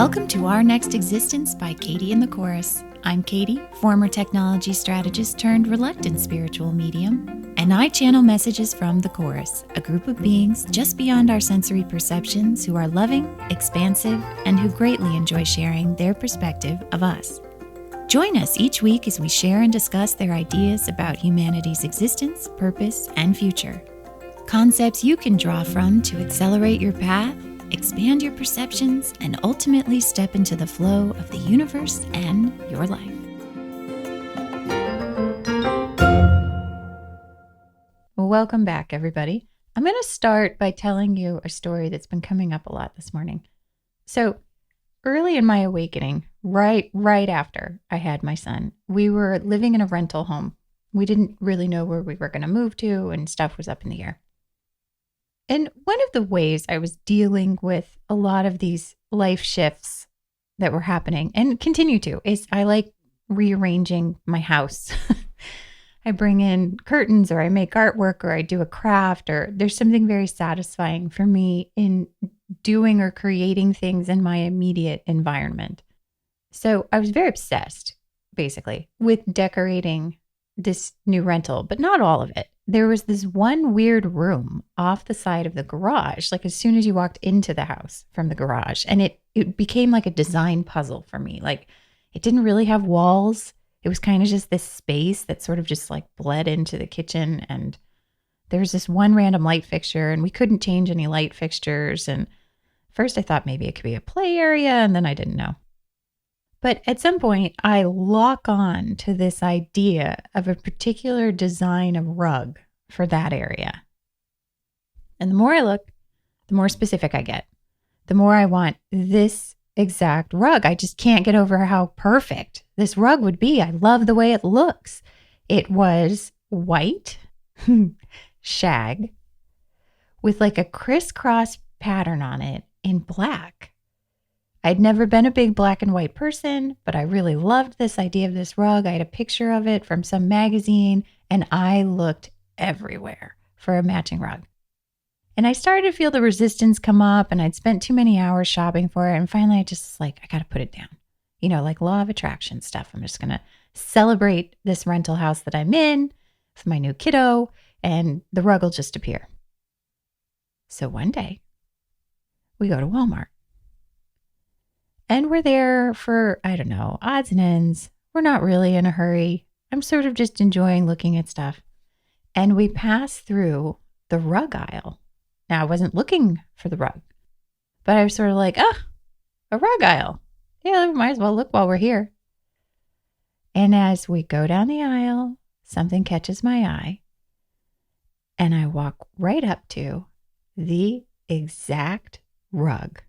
Welcome to Our Next Existence by Katie and the Chorus. I'm Katie, former technology strategist turned reluctant spiritual medium, and I channel messages from the Chorus, a group of beings just beyond our sensory perceptions who are loving, expansive, and who greatly enjoy sharing their perspective of us. Join us each week as we share and discuss their ideas about humanity's existence, purpose, and future. Concepts you can draw from to accelerate your path, expand your perceptions, and ultimately step into the flow of the universe and your life. Welcome back, everybody. I'm going to start by telling you a story that's been coming up a lot this morning. So, early in my awakening, right after I had my son, we were living in a rental home. We didn't really know where we were going to move to, and stuff was up in the air. And one of the ways I was dealing with a lot of these life shifts that were happening and continue to is I like rearranging my house. I bring in curtains or I make artwork or I do a craft, or there's something very satisfying for me in doing or creating things in my immediate environment. So I was very obsessed, basically, with decorating this new rental, but not all of it. There was this one weird room off the side of the garage, like as soon as you walked into the house from the garage. And it became like a design puzzle for me. Like it didn't really have walls. It was kind of just this space that sort of just like bled into the kitchen. And there was this one random light fixture and we couldn't change any light fixtures. And first I thought maybe it could be a play area, and then I didn't know. But at some point, I lock on to this idea of a particular design of rug for that area. And the more I look, the more specific I get. The more I want this exact rug. I just can't get over how perfect this rug would be. I love the way it looks. It was white, shag, with like a crisscross pattern on it in black. I'd never been a big black and white person, but I really loved this idea of this rug. I had a picture of it from some magazine, and I looked everywhere for a matching rug. And I started to feel the resistance come up, and I'd spent too many hours shopping for it. And finally, I just I got to put it down. You know, like law of attraction stuff. I'm just going to celebrate this rental house that I'm in for my new kiddo, and the rug will just appear. So one day, we go to Walmart. And we're there for, I don't know, odds and ends. We're not really in a hurry. I'm sort of just enjoying looking at stuff. And we pass through the rug aisle. Now, I wasn't looking for the rug, but I was sort of like, a rug aisle. Yeah, we might as well look while we're here. And as we go down the aisle, something catches my eye. And I walk right up to the exact rug.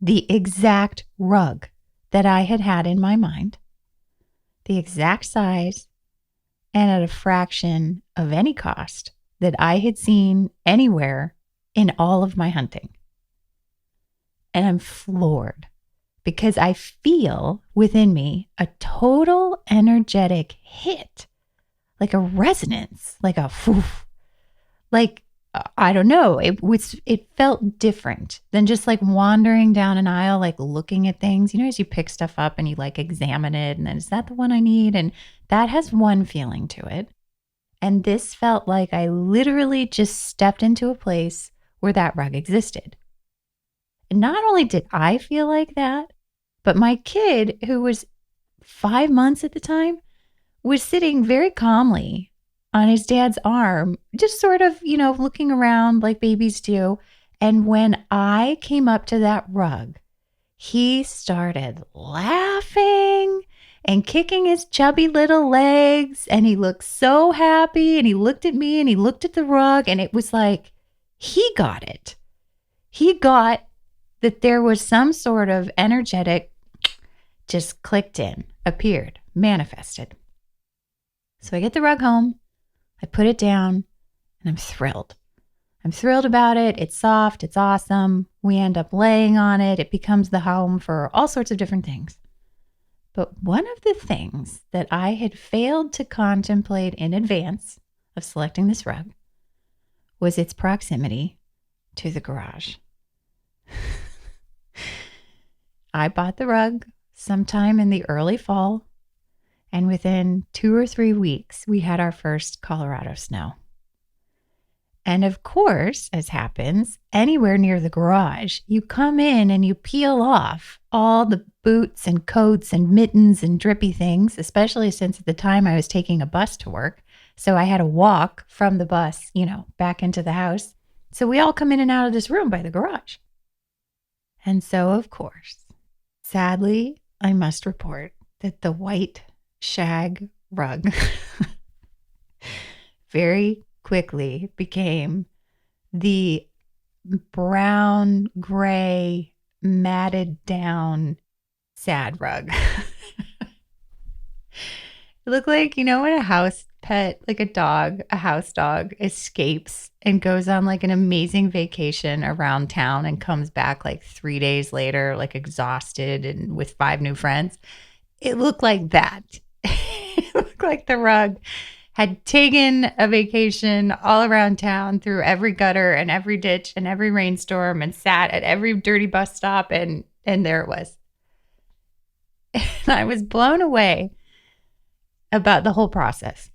The exact rug that I had had in my mind, the exact size, and at a fraction of any cost that I had seen anywhere in all of my hunting. And I'm floored because I feel within me a total energetic hit, like a resonance, like a poof, like I don't know. It felt different than just like wandering down an aisle, like looking at things, you know, as you pick stuff up and you like examine it. And then is that the one I need? And that has one feeling to it. And this felt like I literally just stepped into a place where that rug existed. And not only did I feel like that, but my kid, who was 5 months at the time, was sitting very calmly on his dad's arm, just sort of, you know, looking around like babies do. And when I came up to that rug, he started laughing and kicking his chubby little legs. And he looked so happy. And he looked at me and he looked at the rug. And it was like, he got it. He got that there was some sort of energetic, just clicked in, appeared, manifested. So I get the rug home. I put it down and I'm thrilled. I'm thrilled about it. It's soft. It's awesome. We end up laying on it. It becomes the home for all sorts of different things. But one of the things that I had failed to contemplate in advance of selecting this rug was its proximity to the garage. I bought the rug sometime in the early fall, and within 2 or 3 weeks, we had our first Colorado snow. And of course, as happens, anywhere near the garage, you come in and you peel off all the boots and coats and mittens and drippy things, especially since at the time I was taking a bus to work. So I had to walk from the bus, back into the house. So we all come in and out of this room by the garage. And so, of course, sadly, I must report that the white shag rug very quickly became the brown, gray, matted down, sad rug. It looked like, when a house pet, like a house dog, escapes and goes on like an amazing vacation around town and comes back like 3 days later, like exhausted and with 5 new friends. It looked like that. It looked like the rug had taken a vacation all around town through every gutter and every ditch and every rainstorm and sat at every dirty bus stop, and there it was. And I was blown away about the whole process.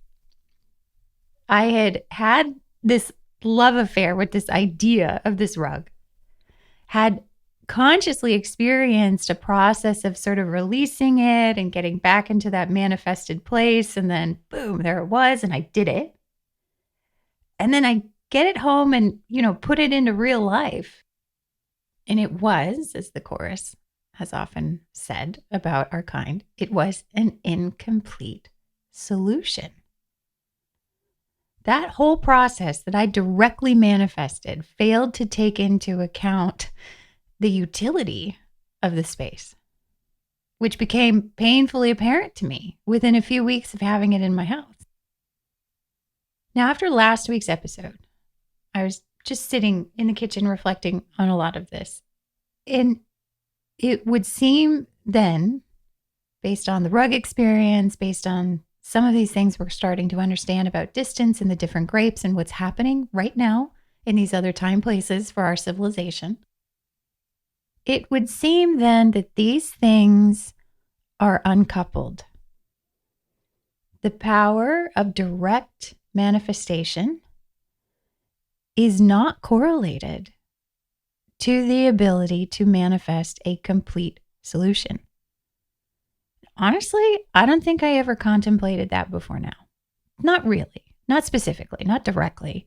I had this love affair with this idea of this rug, had consciously experienced a process of sort of releasing it and getting back into that manifested place. And then boom, there it was. And I did it. And then I get it home and, put it into real life. And it was, as the chorus has often said about our kind, it was an incomplete solution. That whole process that I directly manifested failed to take into account the utility of the space, which became painfully apparent to me within a few weeks of having it in my house. Now, after last week's episode, I was just sitting in the kitchen reflecting on a lot of this. And it would seem then, based on the rug experience, based on some of these things we're starting to understand about distance and the different grapes and what's happening right now in these other time places for our civilization, it would seem then that these things are uncoupled. The power of direct manifestation is not correlated to the ability to manifest a complete solution. Honestly, I don't think I ever contemplated that before now. Not really, not specifically, not directly.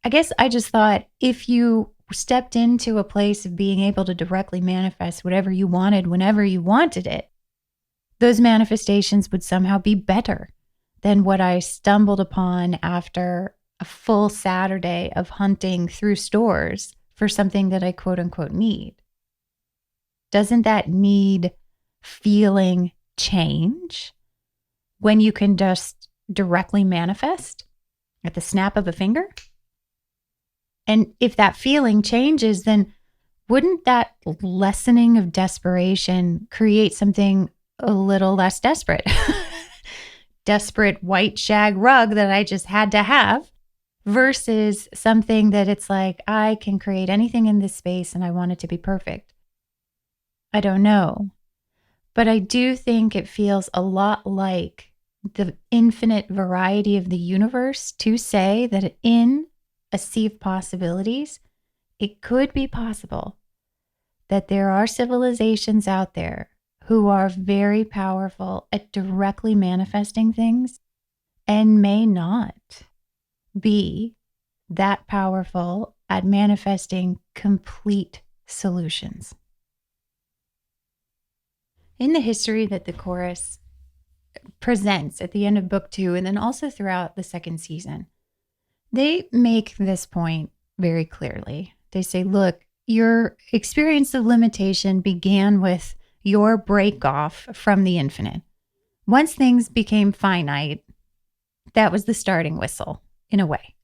I guess I just thought if you stepped into a place of being able to directly manifest whatever you wanted whenever you wanted it, those manifestations would somehow be better than what I stumbled upon after a full Saturday of hunting through stores for something that I quote unquote need. Doesn't that need feeling change when you can just directly manifest at the snap of a finger? And if that feeling changes, then wouldn't that lessening of desperation create something a little less desperate? Desperate white shag rug that I just had to have versus something that it's like, I can create anything in this space and I want it to be perfect. I don't know. But I do think it feels a lot like the infinite variety of the universe to say that in a sea of possibilities, it could be possible that there are civilizations out there who are very powerful at directly manifesting things and may not be that powerful at manifesting complete solutions. In the history that the chorus presents at the end of book 2 and then also throughout the second season, they make this point very clearly. They say, look, your experience of limitation began with your break off from the infinite. Once things became finite, that was the starting whistle, in a way.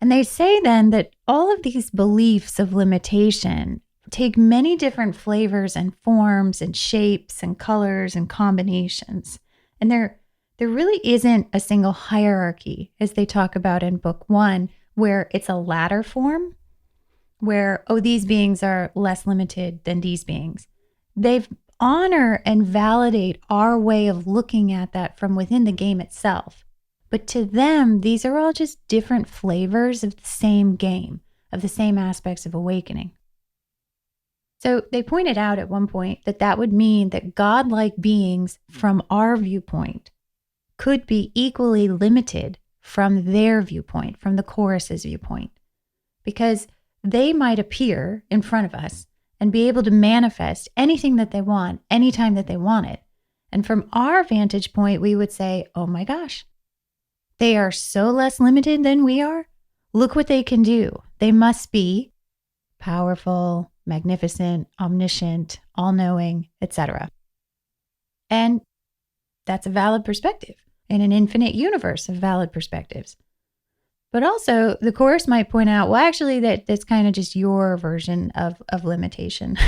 And they say then that all of these beliefs of limitation take many different flavors and forms and shapes and colors and combinations. And there really isn't a single hierarchy, as they talk about in book 1, where it's a ladder form where, oh, these beings are less limited than these beings. They honor and validate our way of looking at that from within the game itself. But to them, these are all just different flavors of the same game, of the same aspects of awakening. So they pointed out at one point that that would mean that godlike beings from our viewpoint could be equally limited from their viewpoint, from the chorus's viewpoint, because they might appear in front of us and be able to manifest anything that they want, anytime that they want it. And from our vantage point, we would say, oh my gosh, they are so less limited than we are. Look what they can do. They must be powerful, magnificent, omniscient, all-knowing, etc. And that's a valid perspective in an infinite universe of valid perspectives. But also, the Course might point out, well, actually, that's kind of just your version of limitation,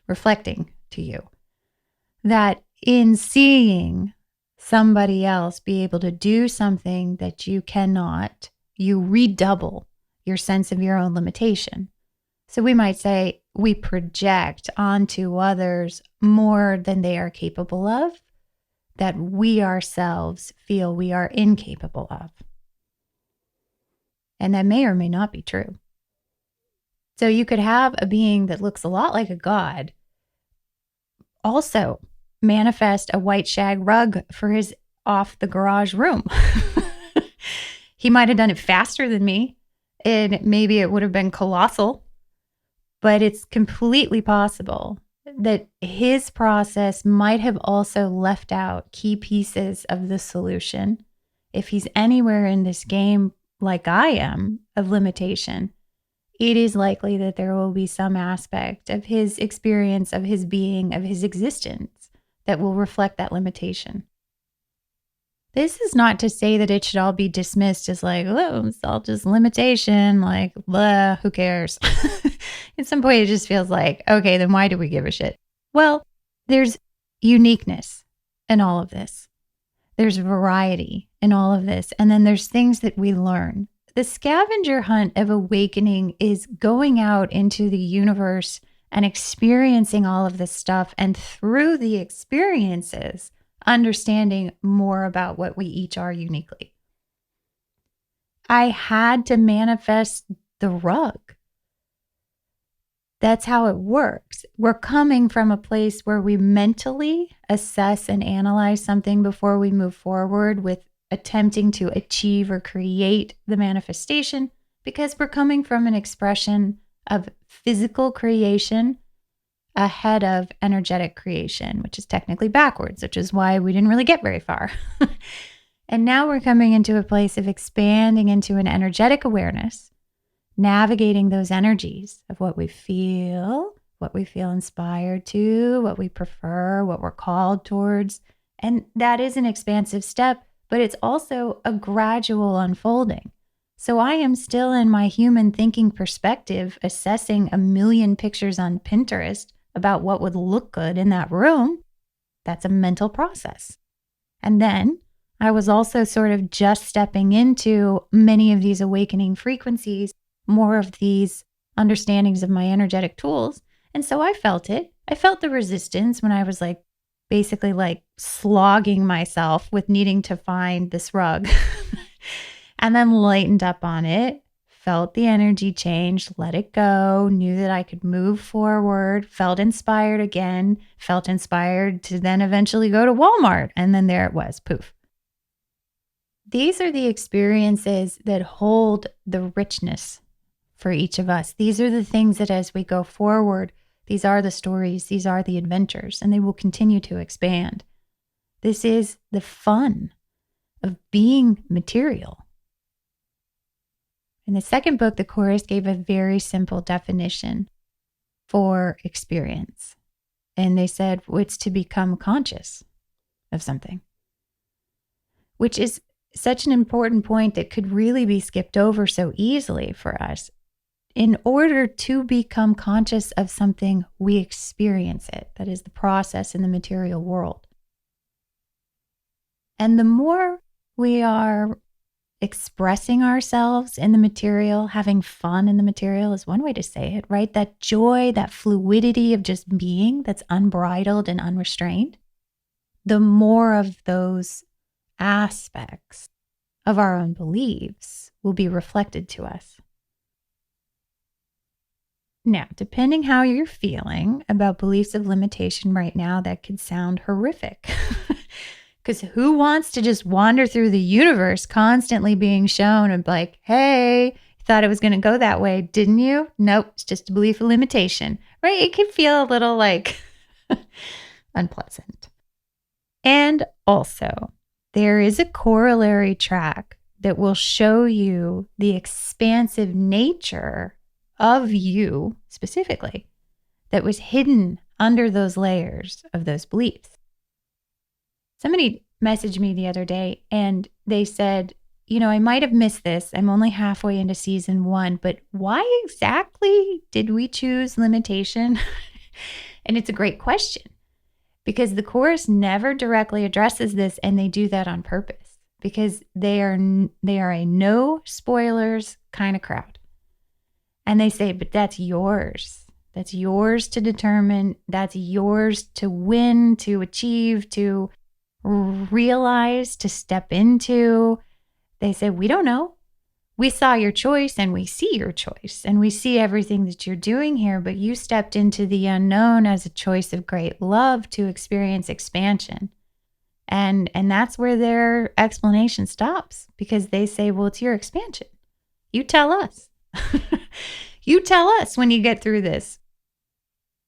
reflecting to you. That in seeing somebody else be able to do something that you cannot, you redouble your sense of your own limitation. So we might say we project onto others more than they are capable of, that we ourselves feel we are incapable of. And that may or may not be true. So you could have a being that looks a lot like a god also manifest a white shag rug for his off the garage room. He might have done it faster than me, and maybe it would have been colossal, but it's completely possible that his process might have also left out key pieces of the solution. If he's anywhere in this game like I am of limitation, it is likely that there will be some aspect of his experience, of his being, of his existence that will reflect that limitation. This is not to say that it should all be dismissed as like, oh, it's all just limitation, like, blah, who cares? At some point, it just feels like, okay, then why do we give a shit? Well, there's uniqueness in all of this. There's variety in all of this. And then there's things that we learn. The scavenger hunt of awakening is going out into the universe and experiencing all of this stuff. And through the experiences, understanding more about what we each are uniquely. I had to manifest the rug. That's how it works. We're coming from a place where we mentally assess and analyze something before we move forward with attempting to achieve or create the manifestation, because we're coming from an expression of physical creation ahead of energetic creation, which is technically backwards, which is why we didn't really get very far. And now we're coming into a place of expanding into an energetic awareness, navigating those energies of what we feel inspired to, what we prefer, what we're called towards. And that is an expansive step, but it's also a gradual unfolding. So I am still in my human thinking perspective, assessing a million pictures on Pinterest about what would look good in that room. That's a mental process. And then I was also sort of just stepping into many of these awakening frequencies, more of these understandings of my energetic tools. And so I felt it. I felt the resistance when I was basically slogging myself with needing to find this rug and then lightened up on it, felt the energy change, let it go, knew that I could move forward, felt inspired again, felt inspired to then eventually go to Walmart. And then there it was, poof. These are the experiences that hold the richness for each of us. These are the things that as we go forward, these are the stories, these are the adventures, and they will continue to expand. This is the fun of being material. In the second book, the Chorus gave a very simple definition for experience. And they said, it's to become conscious of something, which is such an important point that could really be skipped over so easily for us. In order to become conscious of something, we experience it. That is the process in the material world. And the more we are expressing ourselves in the material, having fun in the material is one way to say it, right? That joy, that fluidity of just being that's unbridled and unrestrained. The more of those aspects of our own beliefs will be reflected to us. Now, depending how you're feeling about beliefs of limitation right now, that could sound horrific. Because who wants to just wander through the universe constantly being shown and like, hey, you thought it was going to go that way, didn't you? Nope, it's just a belief of limitation, right? It can feel a little like unpleasant. And also, there is a corollary track that will show you the expansive nature of you specifically that was hidden under those layers of those beliefs. Somebody messaged me the other day and they said, I might have missed this. I'm only halfway into season 1, but why exactly did we choose limitation? And it's a great question because the Course never directly addresses this, and they do that on purpose because they are a no spoilers kind of crowd. And they say, but that's yours. That's yours to determine. That's yours to win, to achieve, to realize, to step into. They say, we don't know. We saw your choice and we see your choice and we see everything that you're doing here, but you stepped into the unknown as a choice of great love to experience expansion. And that's where their explanation stops because they say, well, it's your expansion. You tell us. You tell us when you get through this.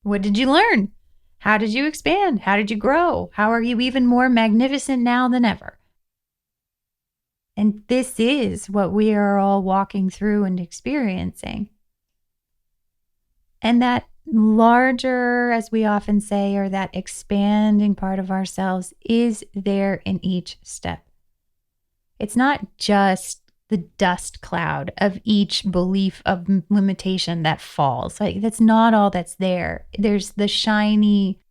What did you learn? How did you expand? How did you grow? How are you even more magnificent now than ever? And this is what we are all walking through and experiencing. And that larger, as we often say, or that expanding part of ourselves is there in each step. It's not just the dust cloud of each belief of limitation that falls. Like, that's not all that's there. There's the shiny,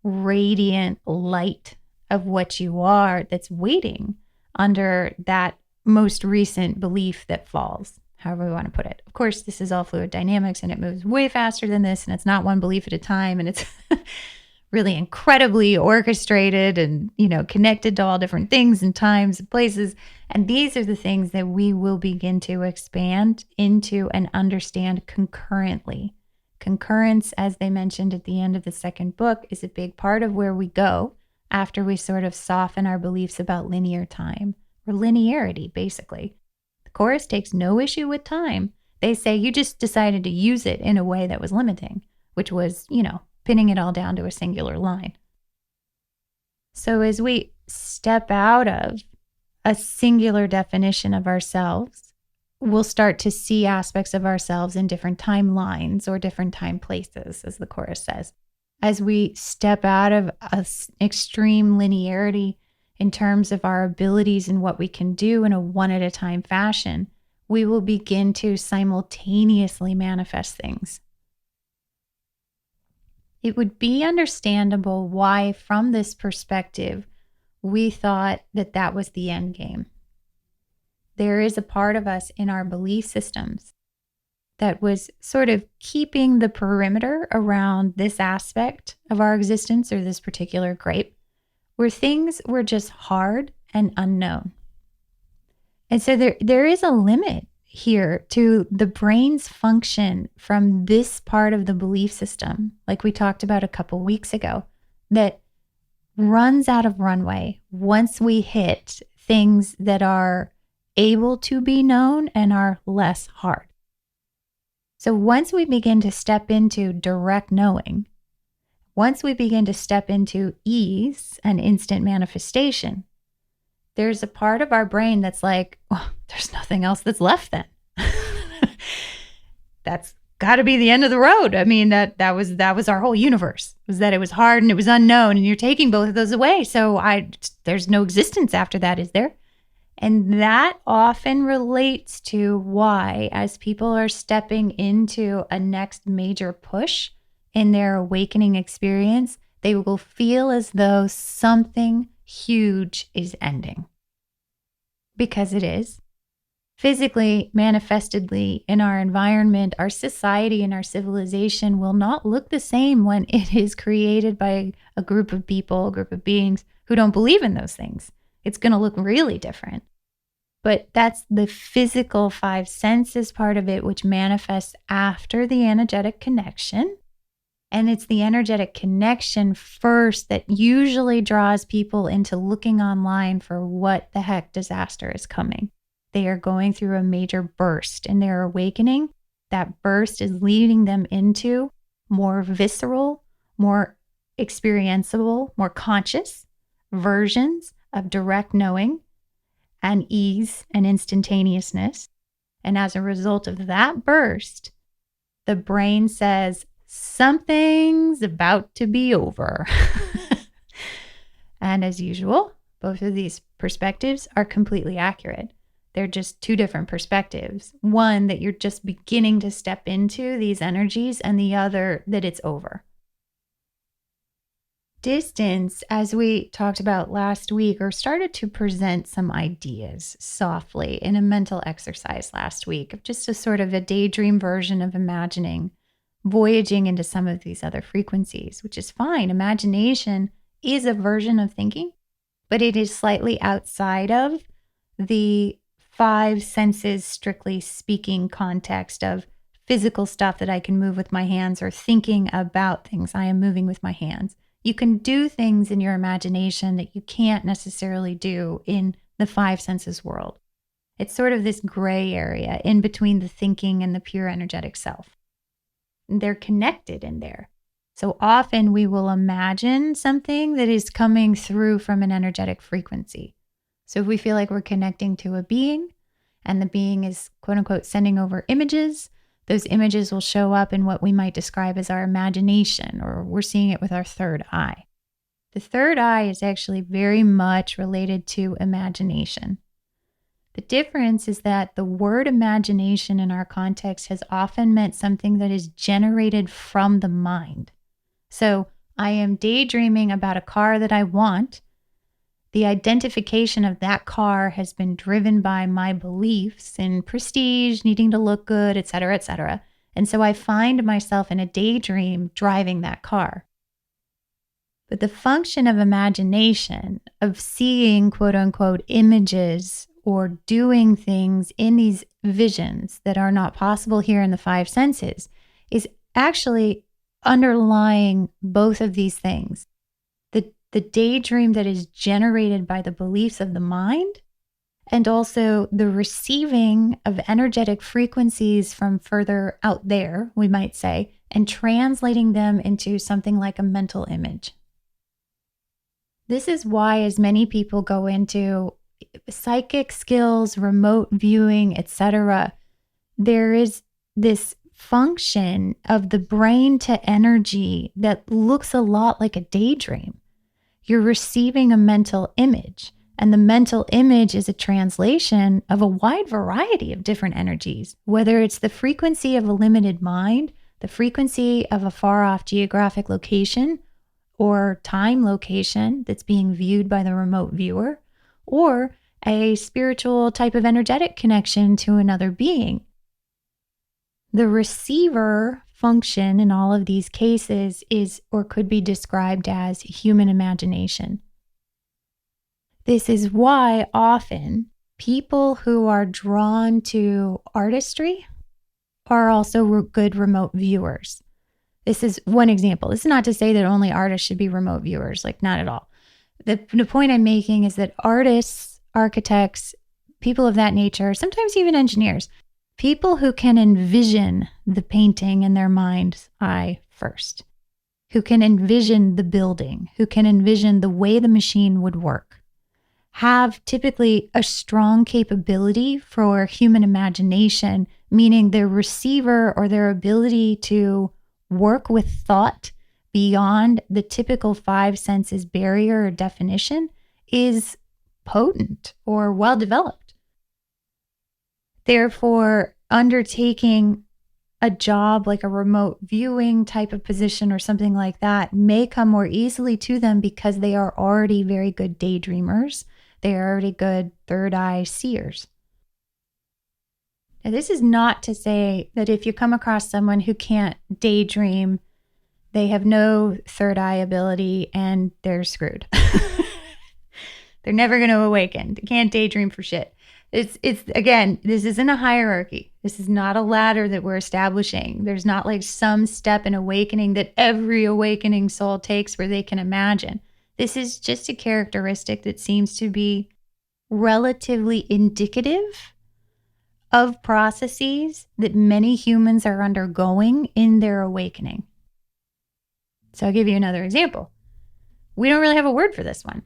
radiant light of what you are that's waiting under that most recent belief that falls, however we want to put it. Of course, this is all fluid dynamics and it moves way faster than this, and it's not one belief at a time, and it's really incredibly orchestrated and, connected to all different things and times and places. And these are the things that we will begin to expand into and understand concurrently. Concurrence, as they mentioned at the end of the second book, is a big part of where we go after we sort of soften our beliefs about linear time or linearity, basically. The Course takes no issue with time. They say you just decided to use it in a way that was limiting, which was, pinning it all down to a singular line. So as we step out of a singular definition of ourselves, we'll start to see aspects of ourselves in different timelines or different time places, as the Course says. As we step out of extreme linearity in terms of our abilities and what we can do in a one-at-a-time fashion, we will begin to simultaneously manifest things. It would be understandable why, from this perspective, we thought that that was the end game. There is a part of us in our belief systems that was sort of keeping the perimeter around this aspect of our existence or this particular grape, where things were just hard and unknown. And so there is a limit here to the brain's function from this part of the belief system, like we talked about a couple weeks ago, that runs out of runway once we hit things that are able to be known and are less hard. So once we begin to step into direct knowing, once we begin to step into ease and instant manifestation, there's a part of our brain that's like, well, there's nothing else that's left then. That's got to be the end of the road. I mean, that was our whole universe, was that it was hard and it was unknown, and you're taking both of those away. So there's no existence after that, is there? And that often relates to why, as people are stepping into a next major push in their awakening experience, they will feel as though something huge is ending. Because it is. physically, manifestedly in our environment, our society and our civilization will not look the same when it is created by a group of people, a group of beings who don't believe in those things. It's going to look really different. But that's the physical five senses part of it, which manifests after the energetic connection. And it's the energetic connection first that usually draws people into looking online for what the heck disaster is coming. They are going through a major burst in their awakening. That burst is leading them into more visceral, more experienceable, more conscious versions of direct knowing and ease and instantaneousness. And as a result of that burst, the brain says, something's about to be over. And as usual, both of these perspectives are completely accurate. They're just two different perspectives. One that you're just beginning to step into these energies, and the other that it's over. Distance, as we talked about last week, or started to present some ideas softly in a mental exercise last week of just a sort of a daydream version of imagining, voyaging into some of these other frequencies, which is fine. Imagination is a version of thinking, but it is slightly outside of the five senses, strictly speaking, context of physical stuff that I can move with my hands or thinking about things I am moving with my hands. You can do things in your imagination that you can't necessarily do in the five senses world. It's sort of this gray area in between the thinking and the pure energetic self. They're connected in there. So often we will imagine something that is coming through from an energetic frequency. So if we feel like we're connecting to a being and the being is quote unquote sending over images, those images will show up in what we might describe as our imagination, or we're seeing it with our third eye. The third eye is actually very much related to imagination. The difference is that the word imagination in our context has often meant something that is generated from the mind. So I am daydreaming about a car that I want. The identification of that car has been driven by my beliefs in prestige, needing to look good, et cetera, et cetera. And so I find myself in a daydream driving that car. But the function of imagination, of seeing quote unquote images or doing things in these visions that are not possible here in the five senses, is actually underlying both of these things. The daydream that is generated by the beliefs of the mind, and also the receiving of energetic frequencies from further out there, we might say, and translating them into something like a mental image. This is why as many people go into psychic skills, remote viewing, etc., there is this function of the brain to energy that looks a lot like a daydream. You're receiving a mental image, and the mental image is a translation of a wide variety of different energies, whether it's the frequency of a limited mind, the frequency of a far-off geographic location or time location that's being viewed by the remote viewer, or a spiritual type of energetic connection to another being. The receiver function in all of these cases is, or could be described as, human imagination. This is why often people who are drawn to artistry are also good remote viewers. This is one example. This is not to say that only artists should be remote viewers, like not at all. The point I'm making is that artists, architects, people of that nature, sometimes even engineers, people who can envision the painting in their mind's eye first, who can envision the building, who can envision the way the machine would work, have typically a strong capability for human imagination, meaning their receiver or their ability to work with thought beyond the typical five senses barrier or definition is potent or well developed. Therefore, undertaking a job like a remote viewing type of position or something like that may come more easily to them because they are already very good daydreamers. They are already good third eye seers. Now, this is not to say that if you come across someone who can't daydream, they have no third eye ability and they're screwed. They're never going to awaken. They can't daydream for shit. It's again, this isn't a hierarchy. This is not a ladder that we're establishing. There's not like some step in awakening that every awakening soul takes where they can imagine. This is just a characteristic that seems to be relatively indicative of processes that many humans are undergoing in their awakening. So I'll give you another example. We don't really have a word for this one.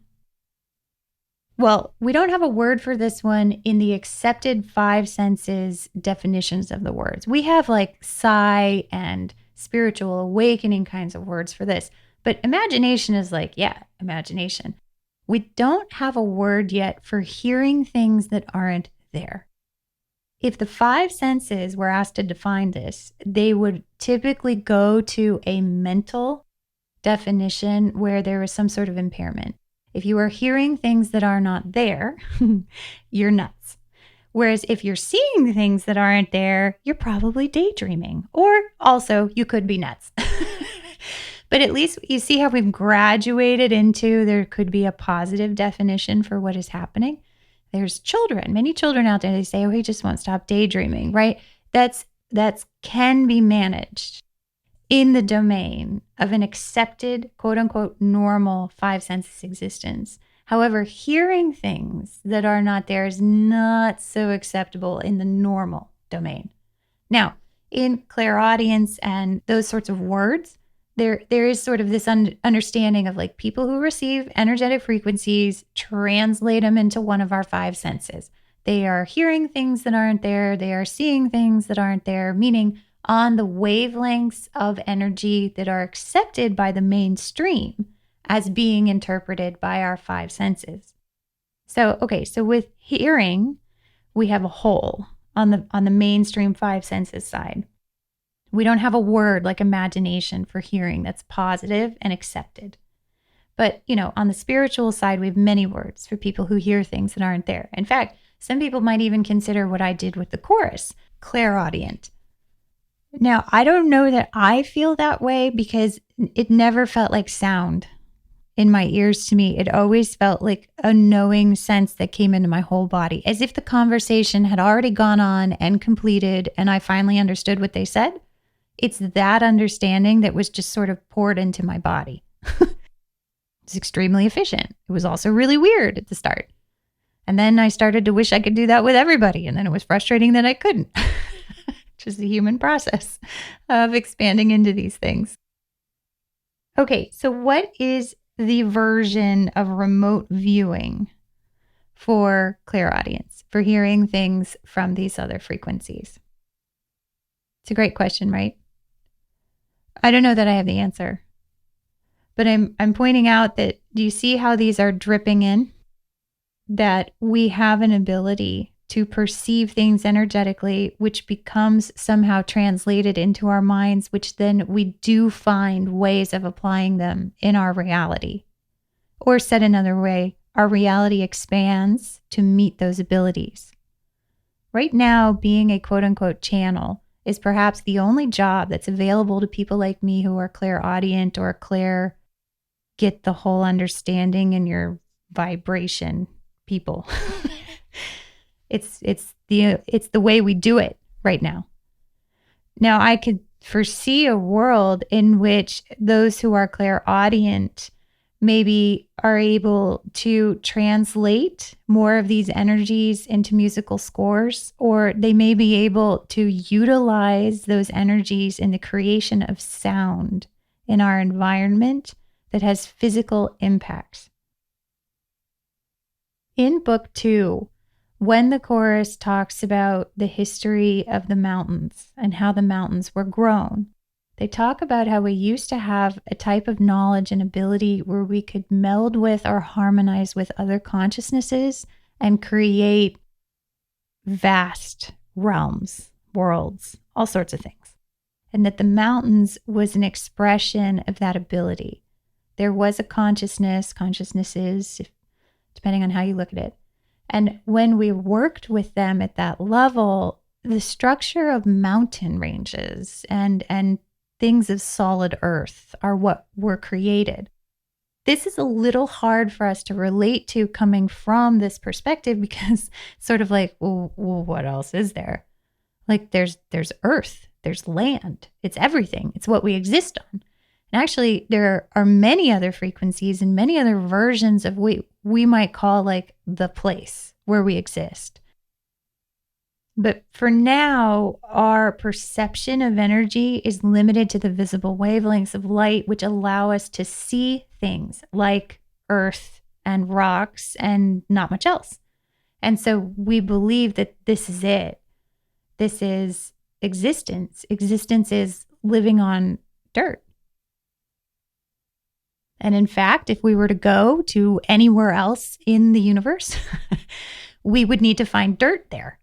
Well, we don't have a word for this one in the accepted five senses definitions of the words. We have like psi and spiritual awakening kinds of words for this. But imagination is like, yeah, imagination. We don't have a word yet for hearing things that aren't there. If the five senses were asked to define this, they would typically go to a mental definition where there is some sort of impairment. If you are hearing things that are not there, you're nuts. Whereas if you're seeing things that aren't there, you're probably daydreaming. Or also, you could be nuts. But at least you see how we've graduated into there could be a positive definition for what is happening. There's children, many children out there, they say, oh, he just won't stop daydreaming, right? That's can be managed in the domain of an accepted, quote unquote, normal five senses existence. However, hearing things that are not there is not so acceptable in the normal domain. Now, in clairaudience and those sorts of words, there is sort of this understanding of like people who receive energetic frequencies, translate them into one of our five senses. They are hearing things that aren't there. They are seeing things that aren't there, meaning on the wavelengths of energy that are accepted by the mainstream as being interpreted by our five senses. So with hearing, we have a hole on the mainstream five senses side. We don't have a word like imagination for hearing that's positive and accepted. But, on the spiritual side, we have many words for people who hear things that aren't there. In fact, some people might even consider what I did with the chorus clairaudient. Now, I don't know that I feel that way because it never felt like sound in my ears to me. It always felt like a knowing sense that came into my whole body, as if the conversation had already gone on and completed and I finally understood what they said. It's that understanding that was just sort of poured into my body. It's extremely efficient. It was also really weird at the start. And then I started to wish I could do that with everybody. And then it was frustrating that I couldn't. Just the human process of expanding into these things. Okay, so what is the version of remote viewing for clairaudience, for hearing things from these other frequencies? It's a great question, right? I don't know that I have the answer, but I'm pointing out that do you see how these are dripping in? That we have an ability to perceive things energetically, which becomes somehow translated into our minds, which then we do find ways of applying them in our reality. Or said another way, our reality expands to meet those abilities. Right now, being a quote unquote channel is perhaps the only job that's available to people like me who are clairaudient or get the whole understanding in your vibration people. It's the way we do it right now. Now, I could foresee a world in which those who are clairaudient maybe are able to translate more of these energies into musical scores, or they may be able to utilize those energies in the creation of sound in our environment that has physical impacts. In book 2, when the chorus talks about the history of the mountains and how the mountains were grown, they talk about how we used to have a type of knowledge and ability where we could meld with or harmonize with other consciousnesses and create vast realms, worlds, all sorts of things. And that the mountains was an expression of that ability. There was a consciousnesses, depending on how you look at it. And when we worked with them at that level, the structure of mountain ranges and things of solid earth are what were created. This is a little hard for us to relate to coming from this perspective because sort of like, well, what else is there? Like there's earth, there's land, it's everything. It's what we exist on. And actually, there are many other frequencies and many other versions of what we might call like the place where we exist. But for now, our perception of energy is limited to the visible wavelengths of light, which allow us to see things like earth and rocks and not much else. And so we believe that this is it. This is existence. Existence is living on dirt. And in fact, if we were to go to anywhere else in the universe, we would need to find dirt there.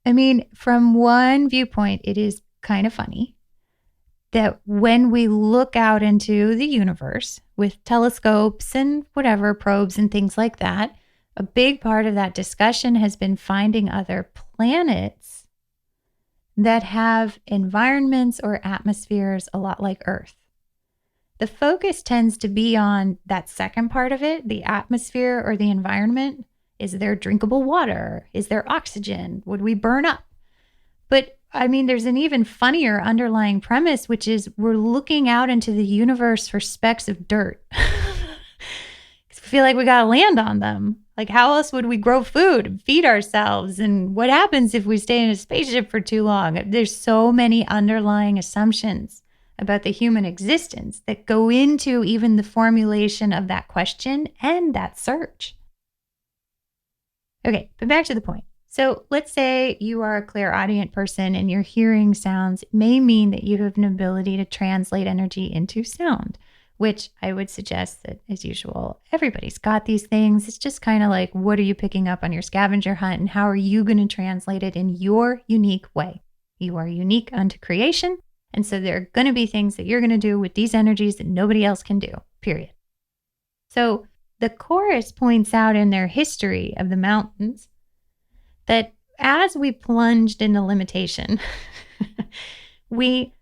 I mean, from one viewpoint, it is kind of funny that when we look out into the universe with telescopes and whatever, probes and things like that, a big part of that discussion has been finding other planets that have environments or atmospheres a lot like Earth. The focus tends to be on that second part of it, the atmosphere or the environment. Is there drinkable water? Is there oxygen? Would we burn up? But I mean, there's an even funnier underlying premise, which is we're looking out into the universe for specks of dirt. We feel like we got to land on them. Like, how else would we grow food and feed ourselves? And what happens if we stay in a spaceship for too long? There's so many underlying assumptions about the human existence that go into even the formulation of that question and that search. Okay, but back to the point. So let's say you are a clairaudient person and your hearing sounds may mean that you have an ability to translate energy into sound, which I would suggest that, as usual, everybody's got these things. It's just kind of like, what are you picking up on your scavenger hunt and how are you going to translate it in your unique way? You are unique unto creation. And so there are going to be things that you're going to do with these energies that nobody else can do, period. So the chorus points out in their history of the mountains that as we plunged into limitation, we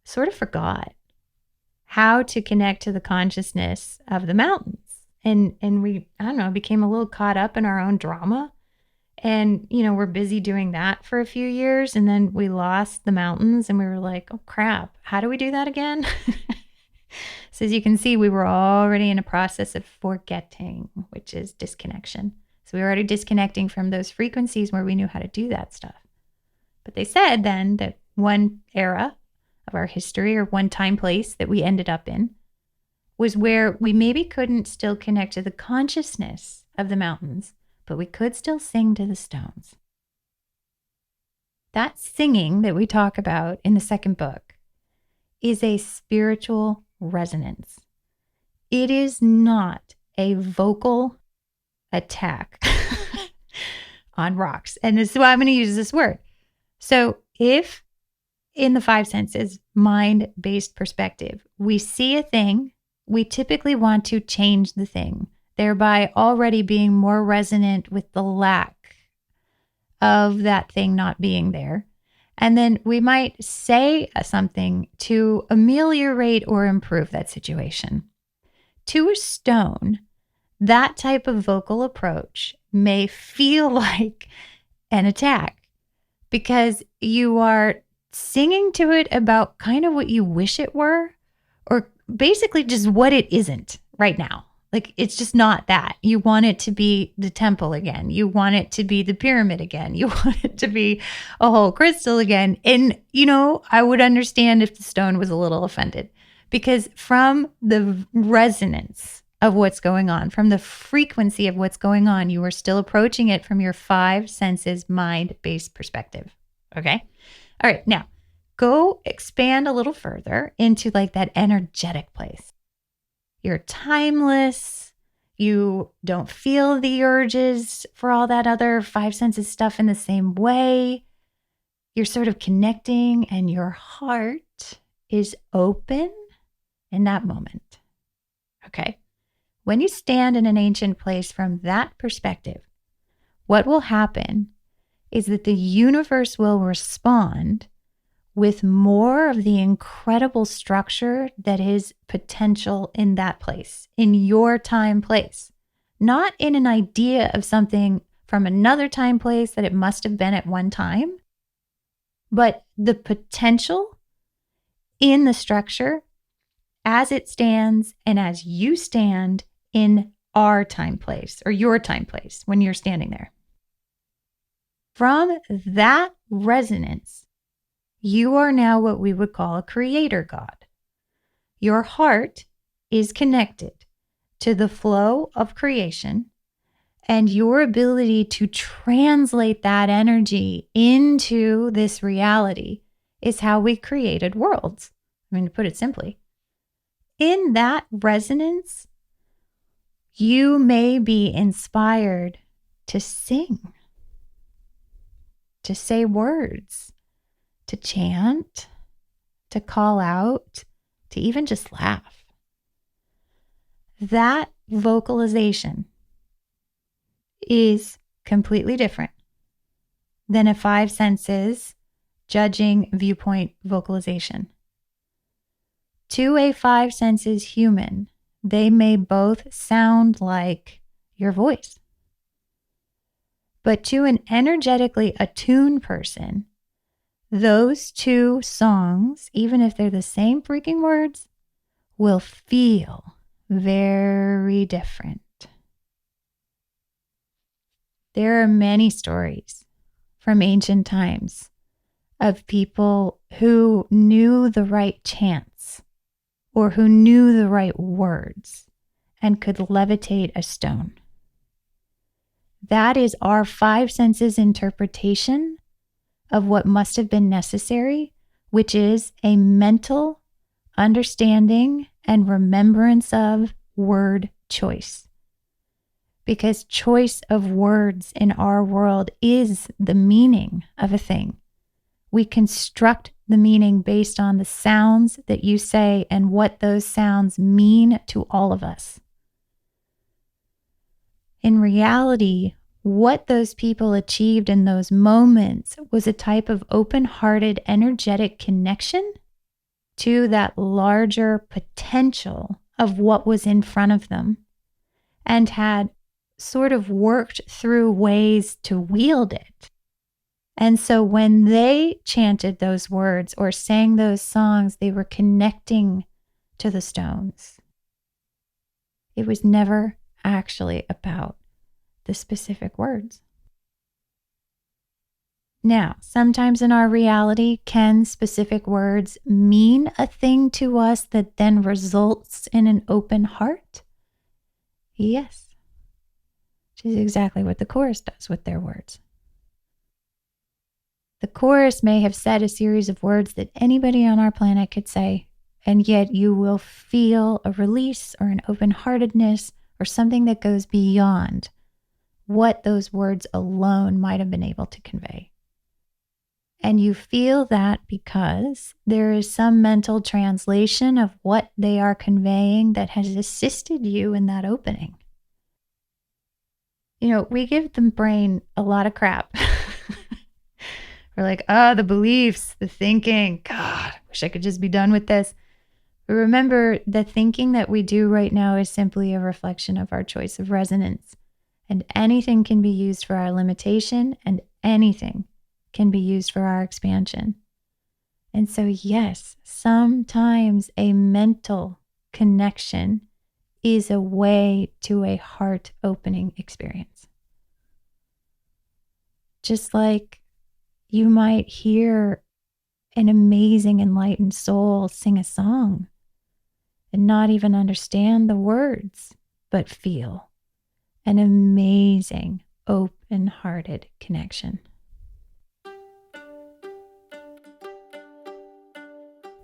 sort of forgot how to connect to the consciousness of the mountains. And we, I don't know, became a little caught up in our own drama. And, we're busy doing that for a few years. And then we lost the mountains and we were like, oh, crap, how do we do that again? So as you can see, we were already in a process of forgetting, which is disconnection. So we were already disconnecting from those frequencies where we knew how to do that stuff. But they said then that one era of our history or one time place that we ended up in was where we maybe couldn't still connect to the consciousness of the mountains, but we could still sing to the stones. That singing that we talk about in the second book is a spiritual resonance. It is not a vocal attack on rocks. And this is why I'm going to use this word. So if in the five senses, mind-based perspective, we see a thing, we typically want to change the thing, thereby already being more resonant with the lack of that thing not being there. And then we might say something to ameliorate or improve that situation. To a stone, that type of vocal approach may feel like an attack because you are singing to it about kind of what you wish it were, or basically just what it isn't right now. Like, it's just not that. You want it to be the temple again. You want it to be the pyramid again. You want it to be a whole crystal again. And, I would understand if the stone was a little offended, because from the resonance of what's going on, from the frequency of what's going on, you are still approaching it from your five senses, mind-based perspective. Okay? All right. Now, go expand a little further into like that energetic place. You're timeless. You don't feel the urges for all that other five senses stuff in the same way. You're sort of connecting and your heart is open in that moment. Okay. When you stand in an ancient place from that perspective, what will happen is that the universe will respond with more of the incredible structure that is potential in that place, in your time place, not in an idea of something from another time place that it must have been at one time, but the potential in the structure as it stands and as you stand in our time place or your time place when you're standing there. From that resonance, you are now what we would call a creator God. Your heart is connected to the flow of creation, and your ability to translate that energy into this reality is how we created worlds. I mean, to put it simply, in that resonance, you may be inspired to sing, to say words, to chant, to call out, to even just laugh. That vocalization is completely different than a five senses judging viewpoint vocalization. To a five senses human, they may both sound like your voice. But to an energetically attuned person, those two songs, even if they're the same freaking words, will feel very different. There are many stories from ancient times of people who knew the right chants or who knew the right words and could levitate a stone. That is our five senses interpretation of what must have been necessary, which is a mental understanding and remembrance of word choice. Because choice of words in our world is the meaning of a thing. We construct the meaning based on the sounds that you say and what those sounds mean to all of us. In reality, what those people achieved in those moments was a type of open-hearted, energetic connection to that larger potential of what was in front of them, and had sort of worked through ways to wield it. And so when they chanted those words or sang those songs, they were connecting to the stones. It was never actually about the specific words. Now, sometimes in our reality, can specific words mean a thing to us that then results in an open heart? Yes. Which is exactly what the chorus does with their words. The chorus may have said a series of words that anybody on our planet could say, and yet you will feel a release or an open-heartedness or something that goes beyond what those words alone might have been able to convey. And you feel that because there is some mental translation of what they are conveying that has assisted you in that opening. You know, we give the brain a lot of crap. We're like, the beliefs, the thinking. God, I wish I could just be done with this. But remember, the thinking that we do right now is simply a reflection of our choice of resonance. And anything can be used for our limitation, and anything can be used for our expansion. And so, yes, sometimes a mental connection is a way to a heart-opening experience. Just like you might hear an amazing enlightened soul sing a song and not even understand the words, but feel an amazing open-hearted connection.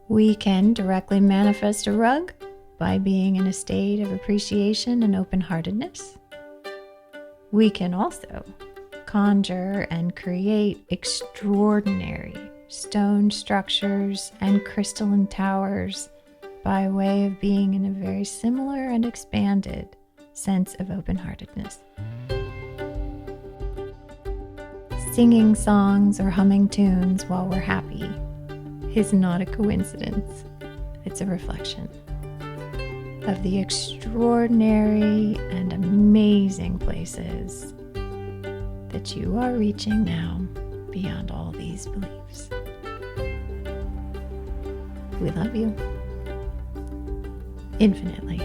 We can directly manifest a rug by being in a state of appreciation and open-heartedness. We can also conjure and create extraordinary stone structures and crystalline towers by way of being in a very similar and expanded sense of open-heartedness. singing songs or humming tunes while we're happy is not a coincidence. It's a reflection of the extraordinary and amazing places that you are reaching now beyond all these beliefs. We love you infinitely.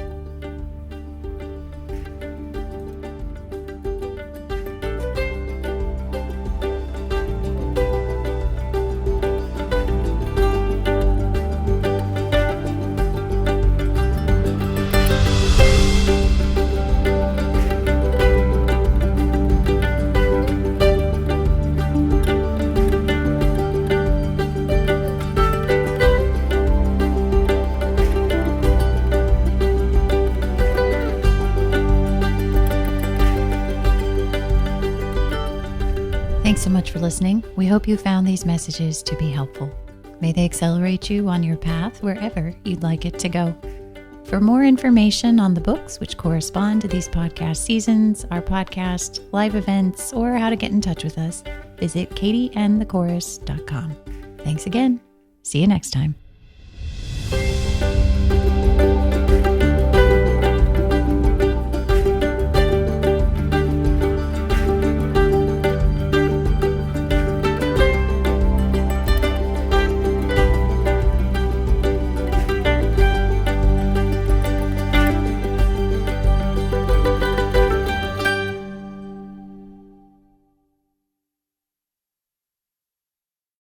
Thanks so much for listening. We hope you found these messages to be helpful. May they accelerate you on your path wherever you'd like it to go. For more information on the books which correspond to these podcast seasons, our podcast, live events, or how to get in touch with us, visit katieandthechorus.com. Thanks again. See you next time.